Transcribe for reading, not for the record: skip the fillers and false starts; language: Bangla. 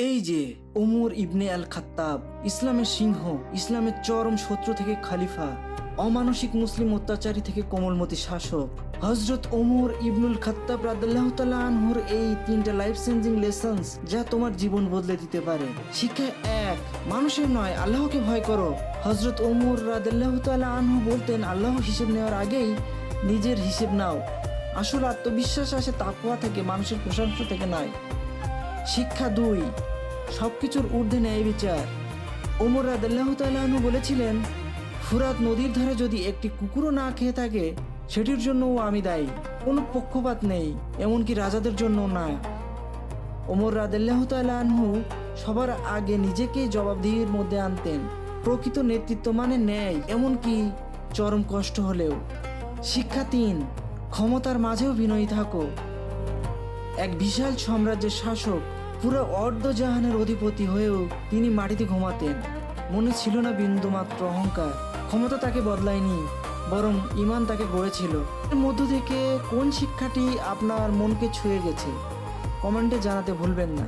এই যে ওমর ইবনে আল খাত্তাব, ইসলামের সিংহ, ইসলামের চরম শত্রু থেকে খলিফা, অমানসিক মুসলিম অত্যাচারী থেকে কোমলমতি শাসক হযরত ওমর ইবনুল খাত্তাব রাদিয়াল্লাহু তাআলা আনহুর এই তিনটা লাইফ চেঞ্জিং লেসন্স যা তোমার জীবন বদলে দিতে পারে। শিক্ষা 1, মানুষের নয় আল্লাহকে ভয় করো। হযরত ওমর রাদিয়াল্লাহু তাআলা আনহু বলতেন, আল্লাহ হিসেব নেওয়ার আগেই নিজের হিসেব নাও। আসল আত্মবিশ্বাস আসে তাকওয়া থেকে, মানুষের প্রশংসা থেকে নয়। শিক্ষা 2, সবকিছুর ঊর্ধ্বে ন্যায় বিচার। ওমর রাদিয়াল্লাহু তাআলা আনহু বলেছিলেন, ফুরাত নদীর ধারে যদি একটি কুকুরও না খেয়ে থাকে সেটির জন্যও আমি দায়ী। কোনো পক্ষপাত নেই, এমনকি রাজাদের জন্য না। ওমর রাদিয়াল্লাহু তাআলা আনহু সবার আগে নিজেকে জবাবদিহির মধ্যে আনতেন। প্রকৃত নেতৃত্ব মানে ন্যায়, এমনকি চরম কষ্ট হলেও। শিক্ষা 3, ক্ষমতার মাঝেও বিনয়ী থাকো। এক বিশাল সাম্রাজ্যের শাসক, পুরো অর্ধজাহানের অধিপতি হয়েও তিনি মাটিতে ঘুমাতেন। মনে ছিল না বিন্দুমাত্র অহংকার। ক্ষমতা তাকে বদলায়নি, বরং ঈমান তাকে গড়েছিল। এর মধ্য থেকে কোন শিক্ষাটি আপনার মনকে ছুঁয়ে গেছে কমেন্টে জানাতে ভুলবেন না।